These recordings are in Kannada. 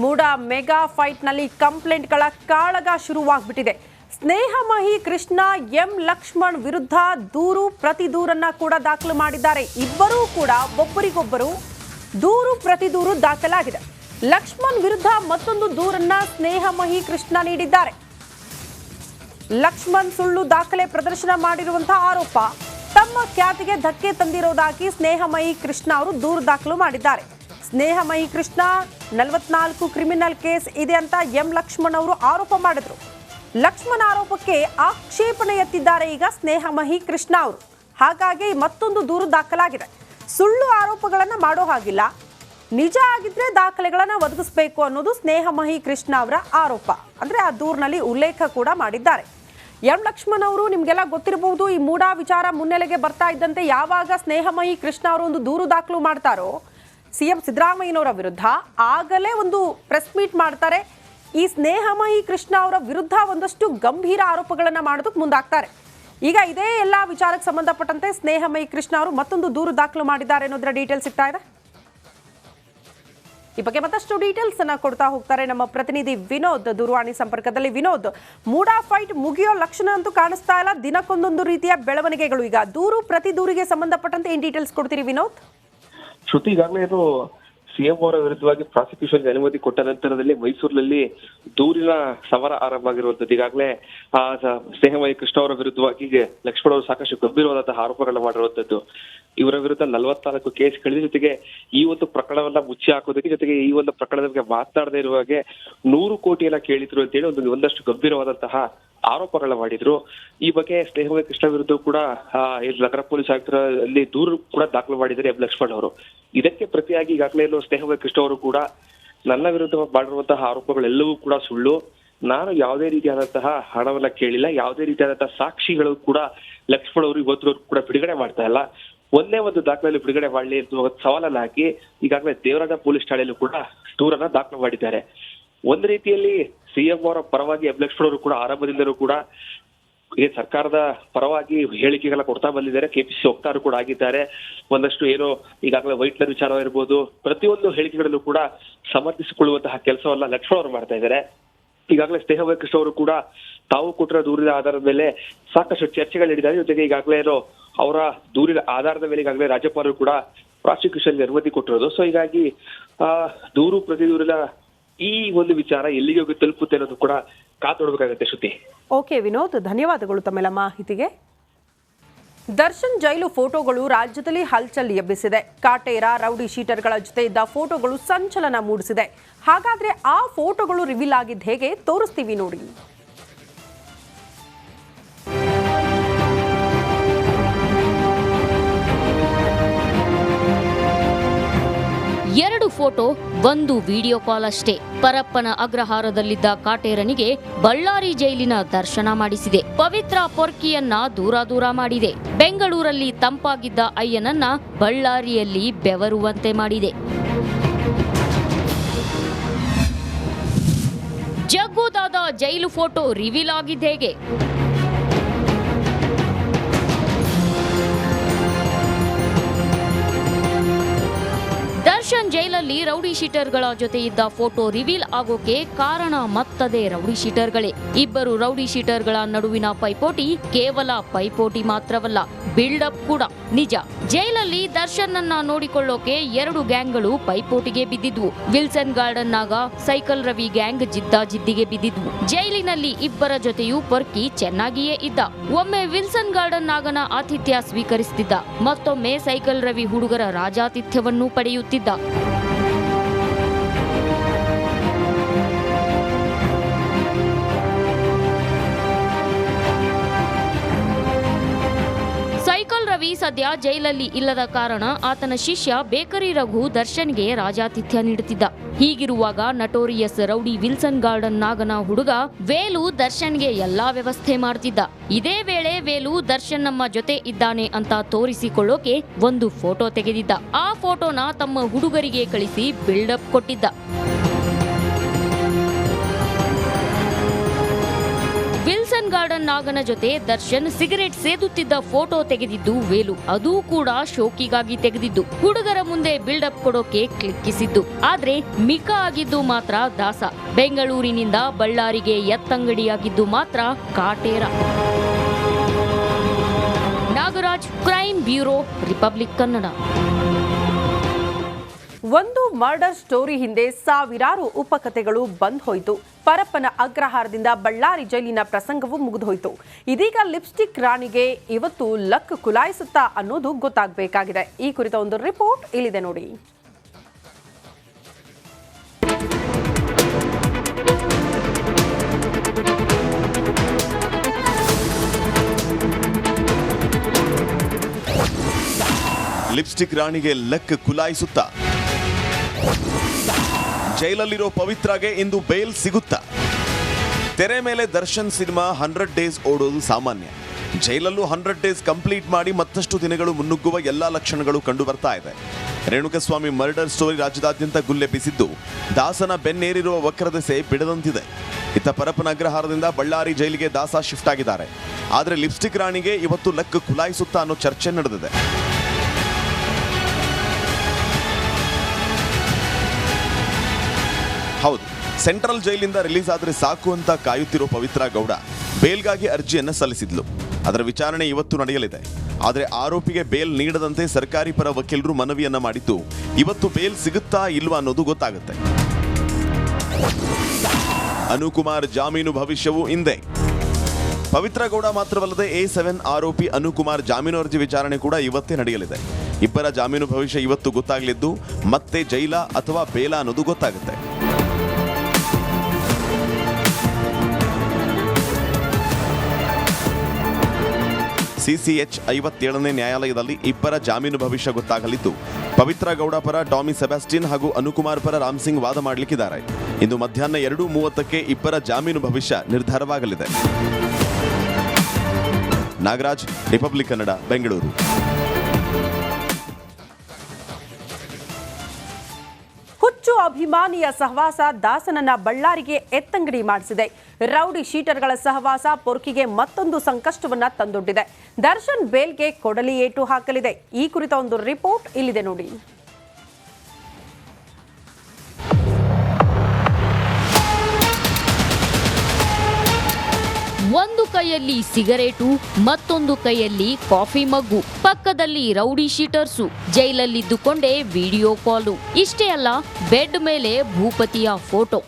ಮೂಡಾ ಮೆಗಾ ಫೈಟ್ನಲ್ಲಿ ಕಂಪ್ಲೇಂಟ್ಗಳ ಕಾಳಗ ಶುರುವಾಗ್ಬಿಟ್ಟಿದೆ. ಸ್ನೇಹಮಹಿ ಕೃಷ್ಣ ಎಂ ಲಕ್ಷ್ಮಣ್ ವಿರುದ್ಧ ದೂರು ಪ್ರತಿ ದೂರನ್ನ ಕೂಡ ದಾಖಲು ಮಾಡಿದ್ದಾರೆ. ಇಬ್ಬರೂ ಕೂಡ ಒಬ್ಬರಿಗೊಬ್ಬರು ದೂರು ಪ್ರತಿ ದೂರು ದಾಖಲಾಗಿದೆ. ಲಕ್ಷ್ಮಣ್ ವಿರುದ್ಧ ಮತ್ತೊಂದು ದೂರನ್ನ ಸ್ನೇಹಮಹಿ ಕೃಷ್ಣ ನೀಡಿದ್ದಾರೆ. ಲಕ್ಷ್ಮಣ್ ಸುಳ್ಳು ದಾಖಲೆ ಪ್ರದರ್ಶನ ಮಾಡಿರುವಂತಹ ಆರೋಪ ತಮ್ಮ ಖ್ಯಾತಿಗೆ ಧಕ್ಕೆ ತಂದಿರೋದಾಗಿ ಸ್ನೇಹಮಯಿ ಕೃಷ್ಣ ಅವರು ದೂರು ದಾಖಲು ಮಾಡಿದ್ದಾರೆ. ಸ್ನೇಹಮಯಿ ಕೃಷ್ಣ 44 ಕ್ರಿಮಿನಲ್ ಕೇಸ್ ಇದೆ ಅಂತ ಎಂ ಲಕ್ಷ್ಮಣ್ ಅವರು ಆರೋಪ ಮಾಡಿದ್ರು. ಲಕ್ಷ್ಮಣ್ ಆರೋಪಕ್ಕೆ ಆಕ್ಷೇಪಣೆ ಎತ್ತಿದ್ದಾರೆ ಈಗ ಸ್ನೇಹಮಯಿ ಕೃಷ್ಣ ಅವರು. ಹಾಗಾಗಿ ಮತ್ತೊಂದು ದೂರು ದಾಖಲಾಗಿದೆ. ಸುಳ್ಳು ಆರೋಪಗಳನ್ನು ಮಾಡೋ ಹಾಗಿಲ್ಲ, ನಿಜ ಆಗಿದ್ರೆ ದಾಖಲೆಗಳನ್ನು ಒದಗಿಸಬೇಕು ಅನ್ನೋದು ಸ್ನೇಹಮಯಿ ಕೃಷ್ಣ ಅವರ ಆರೋಪ. ಅಂದ್ರೆ ಆ ದೂರಿನಲ್ಲಿ ಉಲ್ಲೇಖ ಕೂಡ ಮಾಡಿದ್ದಾರೆ. ಎಂ ಲಕ್ಷ್ಮಣ್ ಅವರು ನಿಮ್ಗೆಲ್ಲ ಗೊತ್ತಿರಬಹುದು, ಈ ಮೂಡಾ ವಿಚಾರ ಮುನ್ನೆಲೆಗೆ ಬರ್ತಾ ಇದ್ದಂತೆ ಯಾವಾಗ ಸ್ನೇಹಮಯಿ ಕೃಷ್ಣ ಅವರು ಒಂದು ದೂರು ದಾಖಲು ಮಾಡ್ತಾರೋ ಸಿಎಂ ಸಿದ್ದರಾಮಯ್ಯನವರ ವಿರುದ್ಧ, ಆಗಲೇ ಒಂದು ಪ್ರೆಸ್ ಮೀಟ್ ಮಾಡ್ತಾರೆ. ಈ ಸ್ನೇಹಮಯಿ ಕೃಷ್ಣ ಅವರ ವಿರುದ್ಧ ಒಂದಷ್ಟು ಗಂಭೀರ ಆರೋಪಗಳನ್ನ ಮಾಡೋದಕ್ಕೆ ಮುಂದಾಗ್ತಾರೆ. ಈಗ ಇದೇ ಎಲ್ಲ ವಿಚಾರಕ್ಕೆ ಸಂಬಂಧಪಟ್ಟಂತೆ ಸ್ನೇಹಮಯಿ ಕೃಷ್ಣ ಅವರು ಮತ್ತೊಂದು ದೂರು ದಾಖಲು ಮಾಡಿದ್ದಾರೆ ಅನ್ನೋದರ ಡೀಟೇಲ್ಸ್ ಸಿಗ್ತಾ ಇದೆ. ಈ ಬಗ್ಗೆ ಮತ್ತಷ್ಟು ಡೀಟೇಲ್ಸ್ ಅನ್ನ ಕೊಡ್ತಾ ಹೋಗ್ತಾರೆ ನಮ್ಮ ಪ್ರತಿನಿಧಿ ವಿನೋದ್ ದೂರವಾಣಿ ಸಂಪರ್ಕದಲ್ಲಿ. ವಿನೋದ್, ಮೂಡಾ ಫೈಟ್ ಮುಗಿಯೋ ಲಕ್ಷಣ ಅಂತೂ ಕಾಣಿಸ್ತಾ ಇಲ್ಲ, ದಿನಕ್ಕೊಂದೊಂದು ರೀತಿಯ ಬೆಳವಣಿಗೆಗಳು. ಈಗ ದೂರು ಪ್ರತಿ ದೂರಿಗೆ ಸಂಬಂಧಪಟ್ಟಂತೆ ಏನ್ ಡೀಟೇಲ್ಸ್ ಕೊಡ್ತೀರಿ ವಿನೋದ್? ಶ್ರುತಿ, ಈಗಾಗಲೇ ಇದು ಸಿಎಂ ಅವರ ವಿರುದ್ಧವಾಗಿ ಪ್ರಾಸಿಕ್ಯೂಷನ್ಗೆ ಅನುಮತಿ ಕೊಟ್ಟ ನಂತರದಲ್ಲಿ ಮೈಸೂರಿನಲ್ಲಿ ದೂರಿನ ಸಮರ ಆರಂಭ ಆಗಿರುವಂತದ್ದು. ಈಗಾಗಲೇ ಸ್ನೇಹಮಯಿ ಕೃಷ್ಣ ಅವರ ವಿರುದ್ಧವಾಗಿ ಲಕ್ಷ್ಮಣ್ ಅವರು ಸಾಕಷ್ಟು ಗಂಭೀರವಾದಂತಹ ಆರೋಪಗಳನ್ನ ಮಾಡಿರುವಂತದ್ದು. ಇವರ ವಿರುದ್ಧ 44 ಕೇಸ್ಗಳಿದೆ. ಜೊತೆಗೆ ಈ ಒಂದು ಪ್ರಕರಣವನ್ನ ಮುಚ್ಚಿ ಹಾಕೋದಕ್ಕೆ, ಜೊತೆಗೆ ಈ ಒಂದು ಪ್ರಕರಣದ ಬಗ್ಗೆ ಮಾತನಾಡದೇ ಇರುವ ಹಾಗೆ 100 ಕೋಟಿಯನ್ನ ಕೇಳಿದ್ರು ಅಂತೇಳಿ ಒಂದಷ್ಟು ಗಂಭೀರವಾದಂತಹ ಆರೋಪಗಳನ್ನ ಮಾಡಿದ್ರು. ಈ ಬಗ್ಗೆ ಸ್ನೇಹಮಯಿ ಕೃಷ್ಣ ವಿರುದ್ಧ ಕೂಡ ನಗರ ಪೊಲೀಸ್ ಆಯುಕ್ತರಲ್ಲಿ ದೂರು ಕೂಡ ದಾಖಲು ಮಾಡಿದ್ದಾರೆ ಎಂ ಲಕ್ಷ್ಮಣ್ ಅವರು. ಇದಕ್ಕೆ ಪ್ರತಿಯಾಗಿ ಈಗಾಗಲೇ ಸ್ನೇಹಮಯಿ ಕೃಷ್ಣ ಅವರು ಕೂಡ ನನ್ನ ವಿರುದ್ಧ ಮಾಡಿರುವಂತಹ ಆರೋಪಗಳೆಲ್ಲವೂ ಕೂಡ ಸುಳ್ಳು, ನಾನು ಯಾವುದೇ ರೀತಿಯಾದಂತಹ ಹಣವನ್ನ ಕೇಳಿಲ್ಲ, ಯಾವುದೇ ರೀತಿಯಾದಂತಹ ಸಾಕ್ಷಿಗಳು ಕೂಡ ಲಕ್ಷ್ಮಣ್ ಅವರು ಇವತ್ತು ಕೂಡ ಬಿಡುಗಡೆ ಮಾಡ್ತಾ ಇಲ್ಲ, ಒಂದೇ ಒಂದು ದಾಖಲೆಯಲ್ಲಿ ಬಿಡುಗಡೆ ಮಾಡಲಿ ಅಂತ ಸವಾಲನ್ನ ಹಾಕಿ ಈಗಾಗಲೇ ದೇವರಾಜ ಪೊಲೀಸ್ ಠಾಣೆಯಲ್ಲೂ ಕೂಡ ದೂರನ್ನ ದಾಖಲು ಮಾಡಿದ್ದಾರೆ. ಒಂದು ರೀತಿಯಲ್ಲಿ ಸಿಎಂ ಅವರ ಪರವಾಗಿ ಎಂ ಲಕ್ಷ್ಮಣ್ ಅವರು ಕೂಡ ಆರಂಭದಿಂದಲೂ ಕೂಡ ಈ ಸರ್ಕಾರದ ಪರವಾಗಿ ಹೇಳಿಕೆಗಳನ್ನ ಕೊಡ್ತಾ ಬಂದಿದ್ದಾರೆ. ಕೆಪಿಸಿಸಿ ವಕ್ತಾರರು ಕೂಡ ಆಗಿದ್ದಾರೆ. ಒಂದಷ್ಟು ಏನೋ ಈಗಾಗಲೇ ವೈಟ್ಲರ್ ವಿಚಾರ ಇರ್ಬೋದು, ಪ್ರತಿಯೊಂದು ಹೇಳಿಕೆಗಳಲ್ಲೂ ಕೂಡ ಸಮರ್ಥಿಸಿಕೊಳ್ಳುವಂತಹ ಕೆಲಸವನ್ನ ಲಕ್ಷ್ಮಣ್ ಅವರು ಮಾಡ್ತಾ ಇದ್ದಾರೆ. ಈಗಾಗಲೇ ಸ್ನೇಹಮಯಿ ಕೃಷ್ಣ ಅವರು ಕೂಡ ತಾವು ಕೊಟ್ಟಿರೋ ದೂರಿನ ಆಧಾರದ ಮೇಲೆ ಸಾಕಷ್ಟು ಚರ್ಚೆಗಳು ನಡೆದಿದ್ದಾರೆ. ಜೊತೆಗೆ ಈಗಾಗಲೇ ಅವರ ದೂರಿನ ಆಧಾರದ ಮೇಲೆ ಈಗಾಗಲೇ ರಾಜ್ಯಪಾಲರು ಕೂಡ ಪ್ರಾಸಿಕ್ಯೂಷನ್ಗೆ ಅನುಮತಿ ಕೊಟ್ಟಿರೋದು. ಸೊ ಹೀಗಾಗಿ ದೂರು ಪ್ರತಿ ದೂರಿನ ಈ ಒಂದು ವಿಚಾರ ಎಲ್ಲಿಗೆ ಹೋಗಿ ತಲುಪುತ್ತೆ ಅನ್ನೋದು ಕೂಡ ಕಾತೊಡಬೇಕಾಗುತ್ತೆ. ಶ್ರುತಿ. ಓಕೆ ವಿನೋದ್, ಧನ್ಯವಾದಗಳು ತಮ್ಮೆಲ್ಲ ಮಾಹಿತಿಗೆ. ದರ್ಶನ್ ಜೈಲು ಫೋಟೋಗಳು ರಾಜ್ಯದಲ್ಲಿ ಹಲ್ಚಲ್ ಎಬ್ಬಿಸಿದೆ. ಕಾಟೇರ ರೌಡಿ ಶೀಟರ್ಗಳ ಜೊತೆ ಇದ್ದ ಫೋಟೋಗಳು ಸಂಚಲನ ಮೂಡಿಸಿದೆ. ಹಾಗಾದ್ರೆ ಆ ಫೋಟೋಗಳು ರಿವೀಲ್ ಆಗಿದ್ದು ಹೇಗೆ ತೋರಿಸ್ತೀವಿ ನೋಡಿ. ಎರಡು ಫೋಟೋ, ಒಂದು ವಿಡಿಯೋ ಕಾಲ್ ಅಷ್ಟೇ. ಪರಪ್ಪನ ಅಗ್ರಹಾರದಲ್ಲಿದ್ದ ಕಾಟೇರನಿಗೆ ಬಳ್ಳಾರಿ ಜೈಲಿನ ದರ್ಶನ ಮಾಡಿಸಿದೆ. ಪವಿತ್ರ ಪೊರ್ಕಿಯನ್ನ ದೂರ ಮಾಡಿದೆ. ಬೆಂಗಳೂರಲ್ಲಿ ತಂಪಾಗಿದ್ದ ಅಯ್ಯನನ್ನ ಬಳ್ಳಾರಿಯಲ್ಲಿ ಬೆವರುವಂತೆ ಮಾಡಿದೆ. ಜಗ್ಗುದಾದ ಜೈಲು ಫೋಟೋ ರಿವೀಲ್ ಆಗಿದ್ದೇಗೆ? ದರ್ಶನ್ ಜೈಲಲ್ಲಿ ರೌಡಿ ಶೀಟರ್ಗಳ ಜೊತೆ ಇದ್ದ ಫೋಟೋ ರಿವೀಲ್ ಆಗೋಕೆ ಕಾರಣ ಮತ್ತದೇ ರೌಡಿ ಶೀಟರ್ಗಳೇ. ಇಬ್ಬರು ರೌಡಿ ಶೀಟರ್ಗಳ ನಡುವಿನ ಪೈಪೋಟಿ ಕೇವಲ ಪೈಪೋಟಿ ಮಾತ್ರವಲ್ಲ, ಬಿಲ್ಡಪ್ ಕೂಡ ನಿಜ. ಜೈಲಲ್ಲಿ ದರ್ಶನ್ ಅನ್ನ ನೋಡಿಕೊಳ್ಳೋಕೆ 2 ಗ್ಯಾಂಗ್ಗಳು ಪೈಪೋಟಿಗೆ ಬಿದ್ದಿದ್ವು. ವಿಲ್ಸನ್ ಗಾರ್ಡನ್ ನಾಗ ಸೈಕಲ್ ರವಿ ಗ್ಯಾಂಗ್ ಜಿದ್ದಾಜಿದ್ದಿಗೆ ಬಿದ್ದಿದ್ವು. ಜೈಲಿನಲ್ಲಿ ಇಬ್ಬರ ಜೊತೆಯೂ ಪೊರ್ಕಿ ಚೆನ್ನಾಗಿಯೇ ಇದ್ದ. ಒಮ್ಮೆ ವಿಲ್ಸನ್ ಗಾರ್ಡನ್ ನಾಗನ ಆತಿಥ್ಯ ಸ್ವೀಕರಿಸುತ್ತಿದ್ದ, ಮತ್ತೊಮ್ಮೆ ಸೈಕಲ್ ರವಿ ಹುಡುಗರ ರಾಜಾತಿಥ್ಯವನ್ನು ಪಡೆಯುತ್ತಿದ್ದ. ಸೈಕಲ್ ರವಿ ಸದ್ಯ ಜೈಲಲ್ಲಿ ಇಲ್ಲದ ಕಾರಣ ಆತನ ಶಿಷ್ಯ ಬೇಕರಿ ರಘು ದರ್ಶನ್ಗೆ ರಾಜಾತಿಥ್ಯ ನೀಡುತ್ತಿದ್ದ. ಹೀಗಿರುವಾಗ ನಟೋರಿಯಸ್ ರೌಡಿ ವಿಲ್ಸನ್ ಗಾರ್ಡನ್ ನಾಗನ ಹುಡುಗ ವೇಲು ದರ್ಶನ್ಗೆ ಎಲ್ಲಾ ವ್ಯವಸ್ಥೆ ಮಾಡ್ತಿದ್ದ. ಇದೇ ವೇಳೆ ವೇಲು ದರ್ಶನ್ ನಮ್ಮ ಜೊತೆ ಇದ್ದಾನೆ ಅಂತ ತೋರಿಸಿಕೊಳ್ಳೋಕೆ ಒಂದು ಫೋಟೋ ತೆಗೆದಿದ್ದ. ಆ ಫೋಟೋನ ತಮ್ಮ ಹುಡುಗರಿಗೆ ಕಳಿಸಿ ಬಿಲ್ಡಪ್ ಕೊಟ್ಟಿದ್ದ. ವಿಲ್ಸನ್ ಗಾರ್ಡನ್ ನಾಗನ ಜೊತೆ ದರ್ಶನ್ ಸಿಗರೆಟ್ ಸೇದುತ್ತಿದ್ದ ಫೋಟೋ ತೆಗೆದಿದ್ದು ವೇಲು. ಅದು ಕೂಡ ಶೋಕಿಗಾಗಿ ತೆಗೆದಿದ್ದು. ಹುಡುಗರ ಮುಂದೆ ಬಿಲ್ಡಪ್ ಕೊಡೋಕೆ ಕ್ಲಿಕ್ಕಿಸಿದ್ದು. ಆದ್ರೆ ಮಿಕಾ ಆಗಿದ್ದು ಮಾತ್ರ ದಾಸ. ಬೆಂಗಳೂರಿನಿಂದ ಬಳ್ಳಾರಿಗೆ ಎತ್ತಂಗಡಿಯಾಗಿದ್ದು ಮಾತ್ರ Kaatera. Nagaraj, crime bureau, Republic Kannada. ಒಂದು ಮರ್ಡರ್ ಸ್ಟೋರಿ ಹಿಂದೆ ಸಾವಿರಾರು ಉಪಕಥೆಗಳು ಬಂದ್ ಹೋಯಿತು. ಪರಪ್ಪನ ಅಗ್ರಹಾರದಿಂದ ಬಳ್ಳಾರಿ ಜೈಲಿನ ಪ್ರಸಂಗವೂ ಮುಗಿದೋಯ್ತು. ಇದೀಗ ಲಿಪ್ಸ್ಟಿಕ್ ರಾಣಿಗೆ ಇವತ್ತು ಲಕ್ ಕುಲಾಯಿಸುತ್ತಾ ಅನ್ನೋದು ಗೊತ್ತಾಗಬೇಕಾಗಿದೆ. ಈ ಕುರಿತ ಒಂದು ರಿಪೋರ್ಟ್ ಇಲ್ಲಿದೆ ನೋಡಿ. ಲಿಪ್ಸ್ಟಿಕ್ ರಾಣಿಗೆ ಲಕ್ ಕುಲಾಯಿಸುತ್ತಾ ಜೈಲಲ್ಲಿರೋ ಪವಿತ್ರಾಗೆ ಇಂದು ಬೇಲ್ ಸಿಗುತ್ತಾ? ತೆರೆ ಮೇಲೆ ದರ್ಶನ್ ಸಿನಿಮಾ 100 ಡೇಸ್ ಓಡೋದು ಸಾಮಾನ್ಯ. ಜೈಲಲ್ಲೂ 100 ಡೇಸ್ ಕಂಪ್ಲೀಟ್ ಮಾಡಿ ಮತ್ತಷ್ಟು ದಿನಗಳು ಮುನ್ನುಗ್ಗುವ ಎಲ್ಲಾ ಲಕ್ಷಣಗಳು ಕಂಡು ಬರ್ತಾ ಇದೆ. ರೇಣುಕಸ್ವಾಮಿ ಮರ್ಡರ್ ಸ್ಟೋರಿ ರಾಜ್ಯದಾದ್ಯಂತ ಗುಲ್ಲೆ ಬೀಸಿದ್ದು, ದಾಸನ ಬೆನ್ನೇರಿರುವ ವಕ್ರದೆಸೆ ಬಿಡದಂತಿದೆ. ಇತ್ತ ಪರಪ್ಪನ ಅಗ್ರಹಾರದಿಂದ ಬಳ್ಳಾರಿ ಜೈಲಿಗೆ ದಾಸ ಶಿಫ್ಟ್ ಆಗಿದ್ದಾರೆ. ಆದರೆ ಲಿಪ್ಸ್ಟಿಕ್ ರಾಣಿಗೆ ಇವತ್ತು ಲಕ್ ಕುಲಾಯಿಸುತ್ತಾ ಅನ್ನೋ ಚರ್ಚೆ ನಡೆದಿದೆ. ಹೌದು, ಸೆಂಟ್ರಲ್ ಜೈಲಿಂದ ರಿಲೀಸ್ ಆದರೆ ಸಾಕು ಅಂತ ಕಾಯುತ್ತಿರೋ ಪವಿತ್ರ ಗೌಡ ಬೇಲ್ಗಾಗಿ ಅರ್ಜಿಯನ್ನು ಸಲ್ಲಿಸಿದ್ಲು. ಅದರ ವಿಚಾರಣೆ ಇವತ್ತು ನಡೆಯಲಿದೆ. ಆದರೆ ಆರೋಪಿಗೆ ಬೇಲ್ ನೀಡದಂತೆ ಸರ್ಕಾರಿ ಪರ ವಕೀಲರು ಮನವಿಯನ್ನ ಮಾಡಿದ್ದು, ಇವತ್ತು ಬೇಲ್ ಸಿಗುತ್ತಾ ಇಲ್ವಾ ಅನ್ನೋದು ಗೊತ್ತಾಗುತ್ತೆ. ಅನುಕುಮಾರ್ ಜಾಮೀನು ಭವಿಷ್ಯವು ಇಂದೇ. ಪವಿತ್ರ ಗೌಡ ಮಾತ್ರವಲ್ಲದೆ A7 ಆರೋಪಿ ಅನುಕುಮಾರ್ ಜಾಮೀನು ಅರ್ಜಿ ವಿಚಾರಣೆ ಕೂಡ ಇವತ್ತೇ ನಡೆಯಲಿದೆ. ಇಬ್ಬರ ಜಾಮೀನು ಭವಿಷ್ಯ ಇವತ್ತು ಗೊತ್ತಾಗಲಿದ್ದು, ಮತ್ತೆ ಜೈಲ ಅಥವಾ ಬೇಲ ಅನ್ನೋದು ಗೊತ್ತಾಗುತ್ತೆ. CCH 57ನೇ ನ್ಯಾಯಾಲಯದಲ್ಲಿ ಇಬ್ಬರ ಜಾಮೀನು ಭವಿಷ್ಯ ಗೊತ್ತಾಗಲಿದ್ದು, ಪವಿತ್ರ ಗೌಡ ಪರ ಟಾಮಿ ಸೆಬಾಸ್ಟಿನ್ ಹಾಗೂ ಅನುಕುಮಾರ್ ಪರ ರಾಮ್ಸಿಂಗ್ ವಾದ ಮಾಡಲಿಕ್ಕಿದ್ದಾರೆ. ಇಂದು ಮಧ್ಯಾಹ್ನ 2:30ಕ್ಕೆ ಇಬ್ಬರ ಜಾಮೀನು ಭವಿಷ್ಯ ನಿರ್ಧಾರವಾಗಲಿದೆ. ನಾಗರಾಜ್, ರಿಪಬ್ಲಿಕ್ ಕನ್ನಡ, ಬೆಂಗಳೂರು. ಹುಚ್ಚು ಅಭಿಮಾನಿಯ ಸಹವಾಸ ದಾಸನನ್ನ ಬಳ್ಳಾರಿಗೆ ಎತ್ತಂಗಡಿ ಮಾಡಿಸಿದೆ. ರೌಡಿ ಶೀಟರ್ಗಳ ಸಹವಾಸ ಪೊರ್ಕಿಗೆ ಮತ್ತೊಂದು ಸಂಕಷ್ಟವನ್ನ ತಂದೊಡ್ಡಿದೆ. ದರ್ಶನ್ ಬೇಲ್ಗೆ ಕೊಡಲಿ ಏಟು ಹಾಕಲಿದೆ. ಈ ಕುರಿತ ಒಂದು ರಿಪೋರ್ಟ್ ಇಲ್ಲಿದೆ ನೋಡಿ. ಒಂದು ಕೈಯಲ್ಲಿ ಸಿಗರೇಟು, ಮತ್ತೊಂದು ಕೈಯಲ್ಲಿ ಕಾಫಿ ಮಗ್ಗು, ಪಕ್ಕದಲ್ಲಿ ರೌಡಿ ಶೀಟರ್ಸು, ಜೈಲಲ್ಲಿದ್ದುಕೊಂಡೇ ವಿಡಿಯೋ ಕಾಲು. ಇಷ್ಟೇ ಅಲ್ಲ, ಬೆಡ್ ಮೇಲೆ ಭೂಪತಿಯ ಫೋಟೋ.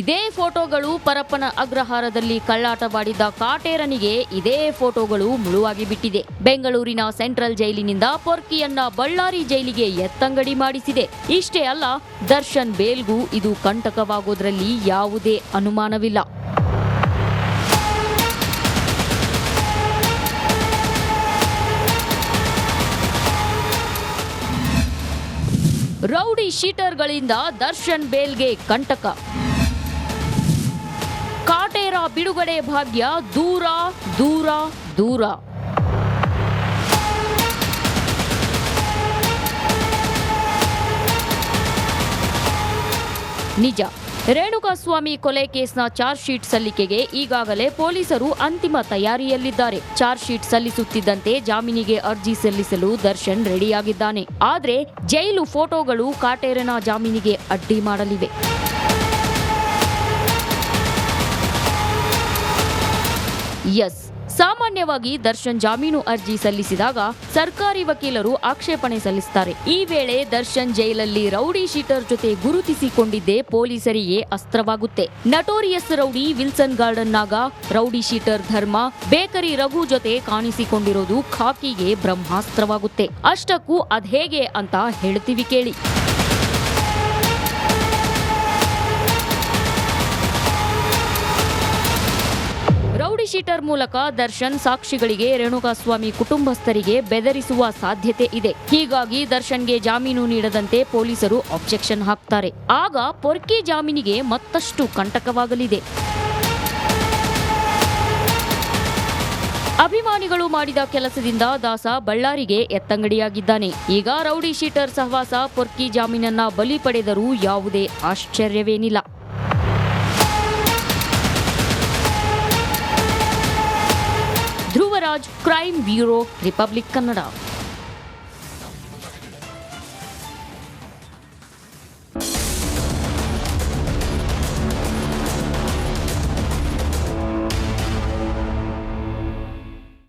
ಇದೇ ಫೋಟೋಗಳು ಪರಪ್ಪನ ಅಗ್ರಹಾರದಲ್ಲಿ ಕಳ್ಳಾಟವಾಡಿದ್ದ ಕಾಟೇರನಿಗೆ ಇದೇ ಫೋಟೋಗಳು ಮುಳುವಾಗಿ ಬಿಟ್ಟಿದೆ. ಬೆಂಗಳೂರಿನ ಸೆಂಟ್ರಲ್ ಜೈಲಿನಿಂದ ಪೊರ್ಕಿಯನ್ನ ಬಳ್ಳಾರಿ ಜೈಲಿಗೆ ಎತ್ತಂಗಡಿ ಮಾಡಿಸಿದೆ. ಇಷ್ಟೇ ಅಲ್ಲ, ದರ್ಶನ್ ಬೇಲ್ಗೂ ಇದು ಕಂಟಕವಾಗೋದ್ರಲ್ಲಿ ಯಾವುದೇ ಅನುಮಾನವಿಲ್ಲ. ರೌಡಿ ಶೀಟರ್ಗಳಿಂದ ದರ್ಶನ್ ಬೇಲ್ಗೆ ಕಂಟಕ. ಕಾಟೇರ ಬಿಡುಗಡೆ ಭಾಗ್ಯ ದೂರ ದೂರ ದೂರ. ನಿಜ, ರೇಣುಕಾಸ್ವಾಮಿ ಕೊಲೆ ಕೇಸ್ನ ಚಾರ್ಜ್ ಶೀಟ್ ಸಲ್ಲಿಕೆಗೆ ಈಗಾಗಲೇ ಪೊಲೀಸರು ಅಂತಿಮ ತಯಾರಿಯಲ್ಲಿದ್ದಾರೆ. ಚಾರ್ಜ್ ಶೀಟ್ ಸಲ್ಲಿಸುತ್ತಿದ್ದಂತೆ ಜಾಮೀನಿಗೆ ಅರ್ಜಿ ಸಲ್ಲಿಸಲು ದರ್ಶನ್ ರೆಡಿಯಾಗಿದ್ದಾನೆ. ಆದ್ರೆ ಜೈಲು ಫೋಟೋಗಳು ಕಾಟೇರನ ಜಾಮೀನಿಗೆ ಅಡ್ಡಿ ಮಾಡಲಿವೆ. ಎಸ್, ಸಾಮಾನ್ಯವಾಗಿ ದರ್ಶನ್ ಜಾಮೀನು ಅರ್ಜಿ ಸಲ್ಲಿಸಿದಾಗ ಸರ್ಕಾರಿ ವಕೀಲರು ಆಕ್ಷೇಪಣೆ ಸಲ್ಲಿಸುತ್ತಾರೆ. ಈ ವೇಳೆ ದರ್ಶನ್ ಜೈಲಲ್ಲಿ ರೌಡಿ ಶೀಟರ್ ಜೊತೆ ಗುರುತಿಸಿಕೊಂಡಿದ್ದೇ ಪೊಲೀಸರಿಗೆ ಅಸ್ತ್ರವಾಗುತ್ತೆ. ನಟೋರಿಯಸ್ ರೌಡಿ ವಿಲ್ಸನ್ ಗಾರ್ಡನ್ ನಾಗ, ರೌಡಿ ಶೀಟರ್ ಧರ್ಮ, ಬೇಕರಿ ರಘು ಜೊತೆ ಕಾಣಿಸಿಕೊಂಡಿರೋದು ಖಾಕಿಗೆ ಬ್ರಹ್ಮಾಸ್ತ್ರವಾಗುತ್ತೆ. ಅಷ್ಟಕ್ಕೂ ಅದ್ಹೇಗೆ ಅಂತ ಹೇಳ್ತೀವಿ ಕೇಳಿ. ರೌಡಿ ಶೀಟರ್ ಮೂಲಕ ದರ್ಶನ್ ಸಾಕ್ಷಿಗಳಿಗೆ, ರೇಣುಕಾಸ್ವಾಮಿ ಕುಟುಂಬಸ್ಥರಿಗೆ ಬೆದರಿಸುವ ಸಾಧ್ಯತೆ ಇದೆ. ಹೀಗಾಗಿ ದರ್ಶನ್ಗೆ ಜಾಮೀನು ನೀಡದಂತೆ ಪೊಲೀಸರು ಅಬ್ಜೆಕ್ಷನ್ ಹಾಕ್ತಾರೆ. ಆಗ ಪೊರ್ಕಿ ಜಾಮೀನಿಗೆ ಮತ್ತಷ್ಟು ಕಂಟಕವಾಗಲಿದೆ. ಅಭಿಮಾನಿಗಳು ಮಾಡಿದ ಕೆಲಸದಿಂದ ದಾಸ ಬಳ್ಳಾರಿಗೆ ಎತ್ತಂಗಡಿಯಾಗಿದ್ದಾನೆ. ಈಗ ರೌಡಿ ಶೀಟರ್ ಸಹವಾಸ ಪೊರ್ಕಿ ಜಾಮೀನನ್ನ ಬಲಿ ಪಡೆದರೂ ಯಾವುದೇ ಆಶ್ಚರ್ಯವೇನಿಲ್ಲ. Dhruvaraj, crime bureau, Republic Kannada.